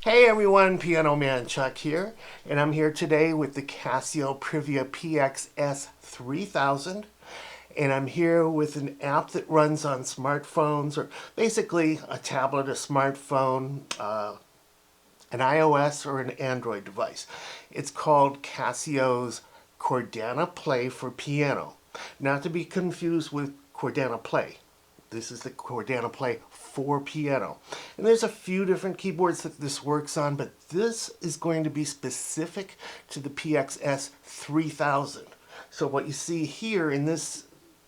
Hey everyone, Piano Man Chuck here, and I'm here today with the Casio Privia PX-S3000, and I'm here with an app that runs on smartphones, or basically a tablet, a smartphone, an iOS or an Android device. It's called Casio's Chordana Play for Piano, not to be confused with Chordana Play. This is the Chordana Play for piano. And there's a few different keyboards that this works on, but this is going to be specific to the PXS3000. So what you see here in this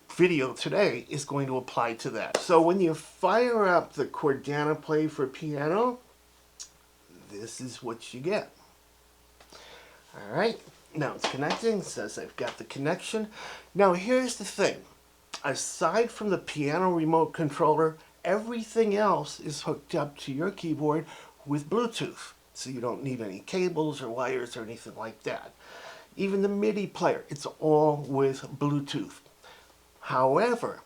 video today is going to apply to that. So when you fire up the Chordana Play for piano, this is what you get. All right, now it's connecting. It says I've got the connection. Now here's the thing. Aside from the piano remote controller, everything else is hooked up to your keyboard with Bluetooth. So you don't need any cables or wires or anything like that. Even the MIDI player, it's all with Bluetooth. However,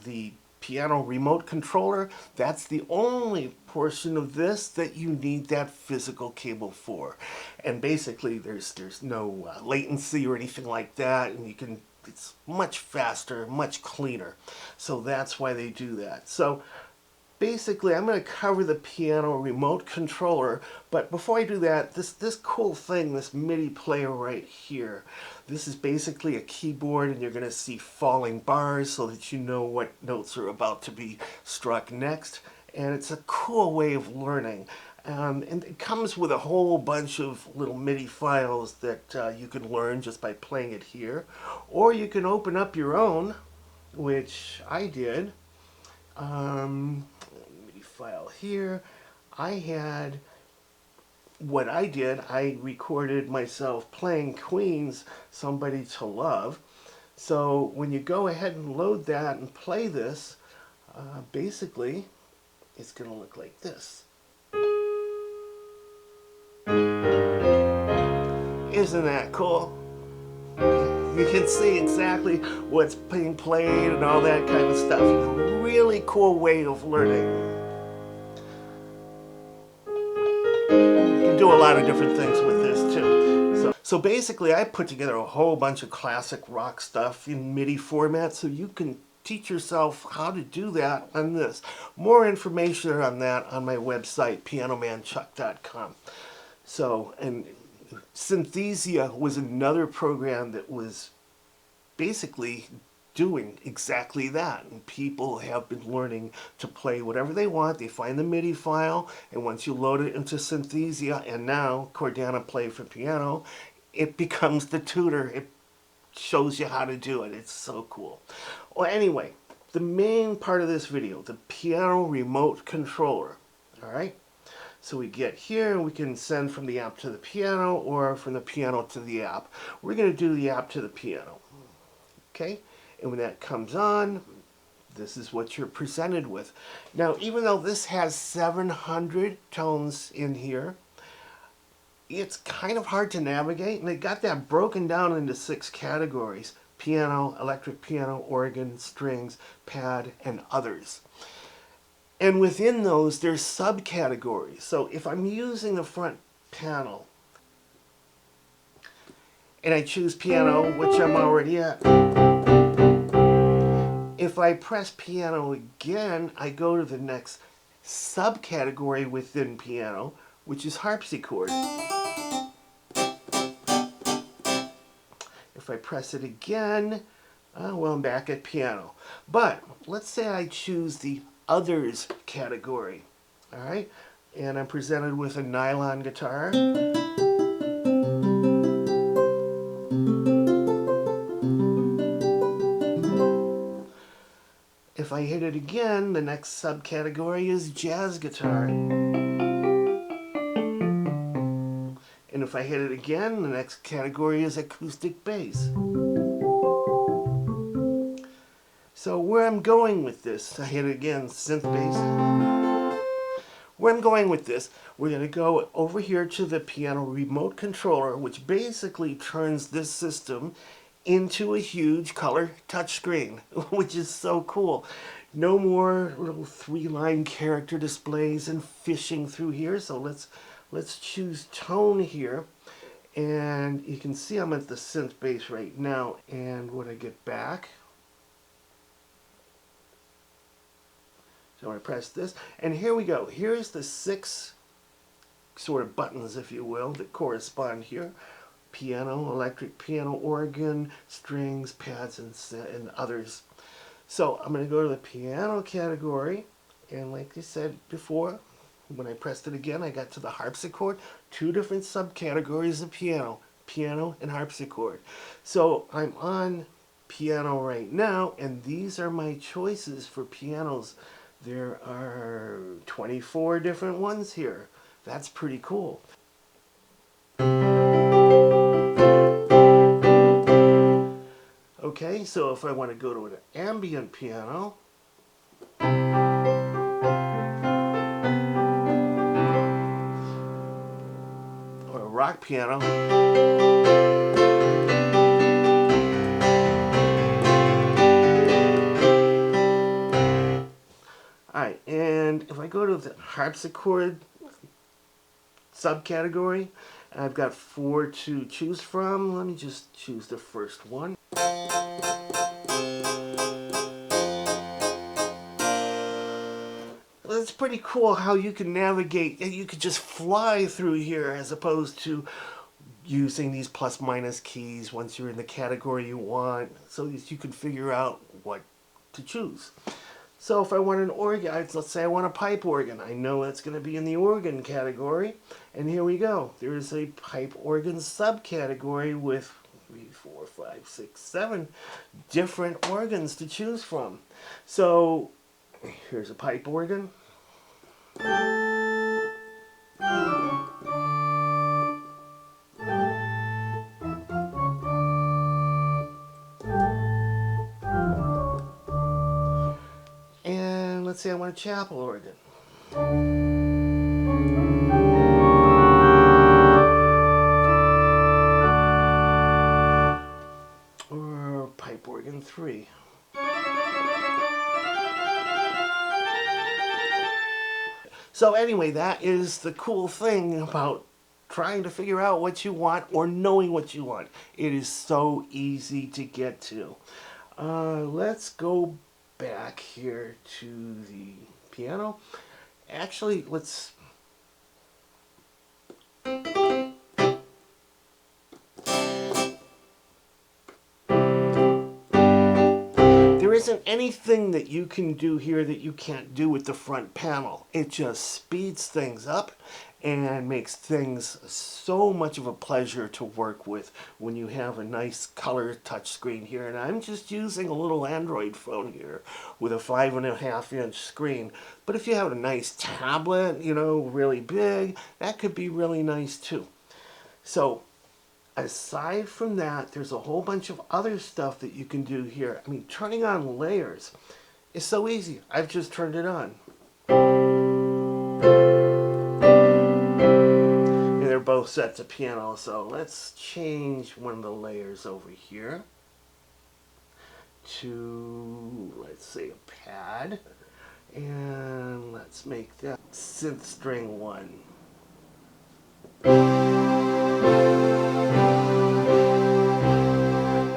the piano remote controller, that's the only portion of this that you need that physical cable for. And basically there's no latency or anything like that, and it's much faster, much cleaner. So that's why they do that. So basically I'm going to cover the piano remote controller, but before I do that, this cool thing, this MIDI player right here, this is basically a keyboard, and you're going to see falling bars so that you know what notes are about to be struck next. And it's a cool way of learning. And it comes with a whole bunch of little MIDI files that you can learn just by playing it here. Or you can open up your own, which I did. MIDI file here. What I did, I recorded myself playing Queen's Somebody to Love. So when you go ahead and load that and play this, basically it's going to look like this. Isn't that cool? You can see exactly what's being played and all that kind of stuff. Really cool way of learning. You can do a lot of different things with this too. So basically I put together a whole bunch of classic rock stuff in MIDI format so you can teach yourself how to do that on this. More information on that on my website, pianomanchuck.com. So, and Synthesia was another program that was basically doing exactly that, and people have been learning to play whatever they want. They find the MIDI file, and once you load it into Synthesia, and now Chordana Play for Piano, it becomes the tutor. It shows you how to do it. It's so cool. Well, anyway, the main part of this video, the piano remote controller. All right. So we get here, and we can send from the app to the piano or from the piano to the app. We're going to do the app to the piano. Okay? And when that comes on, this is what you're presented with. Now, even though this has 700 tones in here, it's kind of hard to navigate, and they got that broken down into 6 categories: piano, electric piano, organ, strings, pad, and others. And within those, there's subcategories. So if I'm using the front panel and I choose piano, which I'm already at, if I press piano again, I go to the next subcategory within piano, which is harpsichord. If I press it again, well, I'm back at piano. But let's say I choose the others category. All right, and I'm presented with a nylon guitar. If I hit it again, the next subcategory is jazz guitar. And if I hit it again, the next category is acoustic bass. So where I'm going with this, I hit it again, synth bass. Where I'm going with this, we're going to go over here to the piano remote controller, which basically turns this system into a huge color touchscreen, which is so cool. No more little 3-line character displays and fishing through here. So let's let's choose tone here. And you can see I'm at the synth bass right now. And when I get back, so I press this, and here we go. Here's the 6 sort of buttons, if you will, that correspond here. Piano, electric piano, organ, strings, pads, and others. So I'm going to go to the piano category, and like I said before, when I pressed it again, I got to the harpsichord. 2 different subcategories of piano, piano and harpsichord. So I'm on piano right now, and these are my choices for pianos. There are 24 different ones here. That's pretty cool. Okay, so if I want to go to an ambient piano, or a rock piano, alright, and if I go to the harpsichord subcategory, I've got 4 to choose from. Let me just choose the first one. It's pretty cool how you can navigate. You could just fly through here as opposed to using these plus minus keys once you're in the category you want, so that you can figure out what to choose. So if I want an organ, let's say I want a pipe organ. I know that's going to be in the organ category. And here we go. There's a pipe organ subcategory with 3, 4, 5, 6, 7 different organs to choose from. So here's a pipe organ. And let's say I want a chapel organ. Or pipe organ 3. So anyway, that is the cool thing about trying to figure out what you want or knowing what you want. It is so easy to get to. Let's go back here to the piano. Actually, let's... There isn't anything that you can do here that you can't do with the front panel. It just speeds things up and makes things so much of a pleasure to work with when you have a nice color touchscreen here. And I'm just using a little Android phone here with a 5.5-inch screen. But if you have a nice tablet, you know, really big, that could be really nice too. So aside from that, there's a whole bunch of other stuff that you can do here. I mean, turning on layers is so easy. I've just turned it on. And they're both set to piano, so let's change one of the layers over here to, let's say, a pad. And let's make that synth string 1.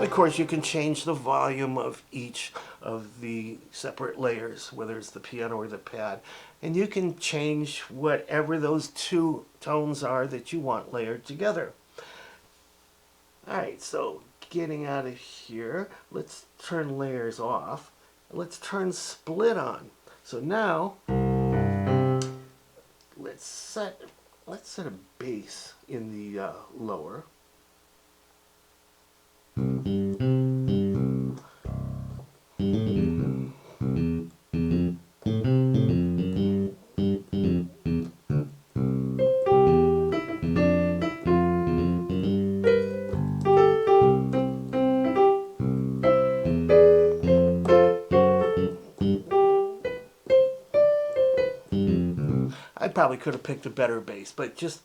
Of course, you can change the volume of each of the separate layers, whether it's the piano or the pad. And you can change whatever those 2 tones are that you want layered together. Alright, so getting out of here, let's turn layers off. Let's turn split on. So now, let's set a bass in the lower. I probably could have picked a better bass, but just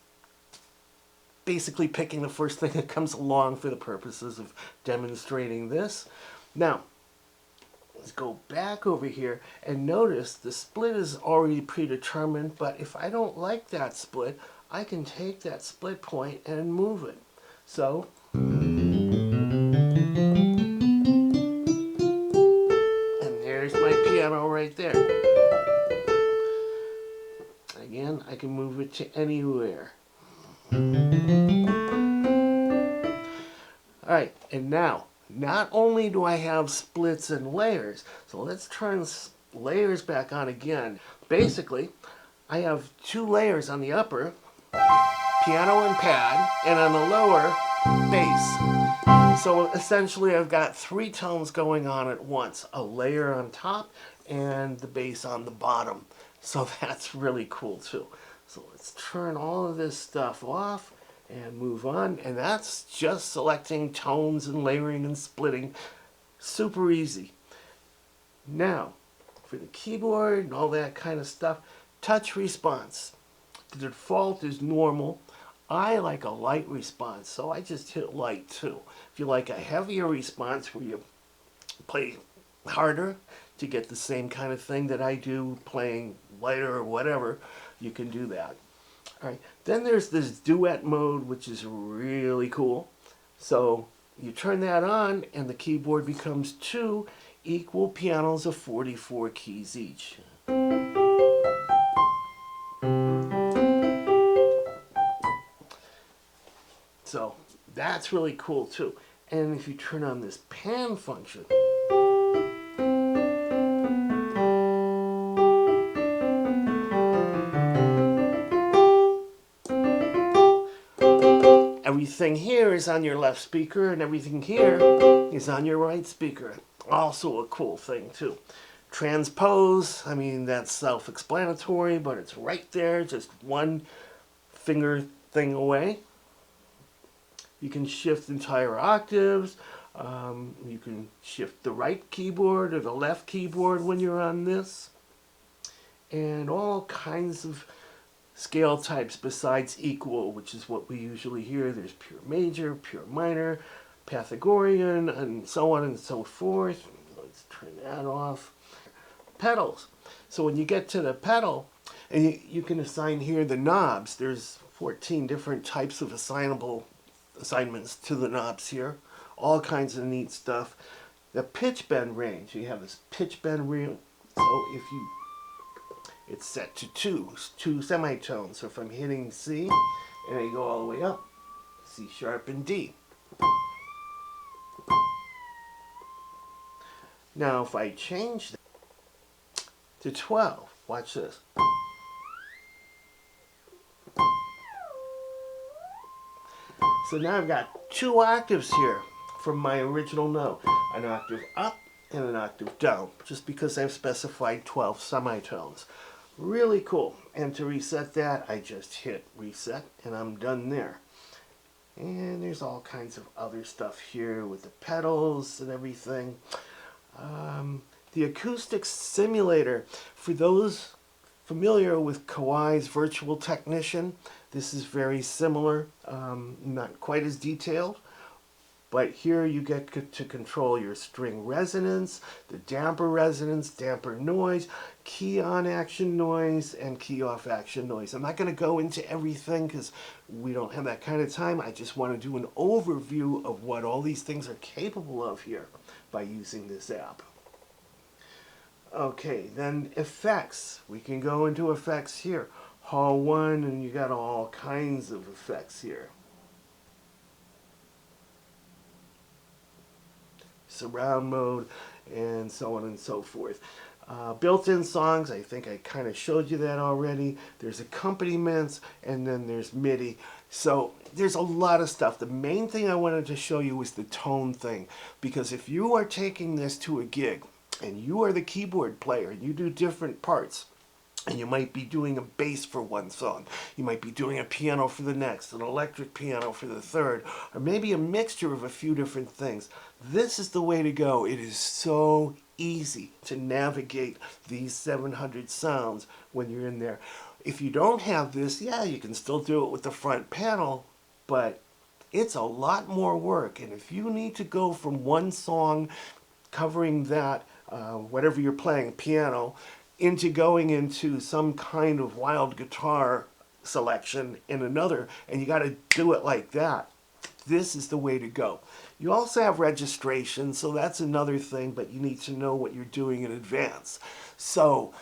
basically picking the first thing that comes along for the purposes of demonstrating this. Now, let's go back over here and notice the split is already predetermined, but if I don't like that split, I can take that split point and move it. So, and there's my piano right there. Again, I can move it to anywhere. Alright, and now, not only do I have splits and layers, so let's turn layers back on again. Basically, I have two layers on the upper, piano and pad, and on the lower, bass. So essentially I've got three tones going on at once, a layer on top and the bass on the bottom. So that's really cool too. So let's turn all of this stuff off and move on. And that's just selecting tones and layering and splitting. Super easy. Now, for the keyboard and all that kind of stuff, touch response. The default is normal. I like a light response, so I just hit light too. If you like a heavier response where you play harder to get the same kind of thing that I do playing lighter or whatever, you can do that. All right. Then there's this duet mode, which is really cool. So you turn that on and the keyboard becomes two equal pianos of 44 keys each. So that's really cool too. And if you turn on this pan function, everything here is on your left speaker and everything here is on your right speaker. Also a cool thing too. Transpose, I mean, that's self-explanatory, but it's right there, just one finger thing away. You can shift entire octaves. You can shift the right keyboard or the left keyboard when you're on this. And all kinds of scale types besides equal, which is what we usually hear. There's pure major, pure minor, Pythagorean, and so on and so forth. Let's turn that off. Pedals. So when you get to the pedal, and you can assign here the knobs. There's 14 different types of assignments to the knobs here. All kinds of neat stuff. The pitch bend range. You have this pitch bend range. So if you, it's set to two semitones. So if I'm hitting C and I go all the way up, C sharp and D. Now if I change that to 12, watch this. So now I've got two octaves here from my original note. An octave up and an octave down, just because I've specified 12 semitones. Really cool. And to reset that, I just hit reset and I'm done there. And there's all kinds of other stuff here with the pedals and everything. The acoustic simulator, for those familiar with Kawai's Virtual Technician, this is very similar, not quite as detailed, but here you get to control your string resonance, the damper resonance, damper noise, key on action noise, and key off action noise. I'm not going to go into everything because we don't have that kind of time. I just want to do an overview of what all these things are capable of here by using this app. Okay, then effects. We can go into effects here. Hall 1, and you got all kinds of effects here. Surround mode, and so on and so forth. Built-in songs, I think I kind of showed you that already. There's accompaniments, and then there's MIDI. So there's a lot of stuff. The main thing I wanted to show you was the tone thing, because if you are taking this to a gig, and you are the keyboard player, and you do different parts, and you might be doing a bass for one song, you might be doing a piano for the next, an electric piano for the third, or maybe a mixture of a few different things. This is the way to go. It is so easy to navigate these 700 sounds when you're in there. If you don't have this, yeah, you can still do it with the front panel, but it's a lot more work. And if you need to go from one song covering that, whatever you're playing, piano, into going into some kind of wild guitar selection in another, and you got to do it like that. This is the way to go. You also have registration, so that's another thing, but you need to know what you're doing in advance. So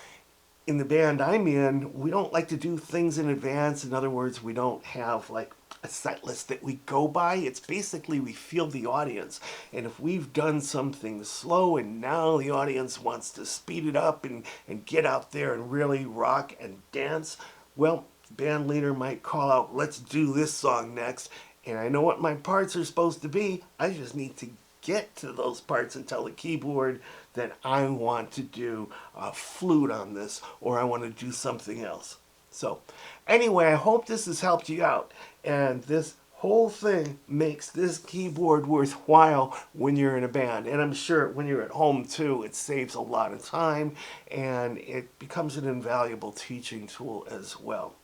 in the band I'm in, we don't like to do things in advance. In other words, we don't have like a set list that we go by. It's basically we feel the audience. And if we've done something slow and now the audience wants to speed it up and get out there and really rock and dance, well, the band leader might call out, let's do this song next. And I know what my parts are supposed to be. I just need to get to those parts and tell the keyboard that I want to do a flute on this or I want to do something else. So anyway, I hope this has helped you out, and this whole thing makes this keyboard worthwhile when you're in a band, and I'm sure when you're at home too, it saves a lot of time and it becomes an invaluable teaching tool as well.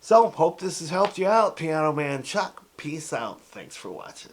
So hope this has helped you out, Piano Man Chuck. Peace out. Thanks for watching.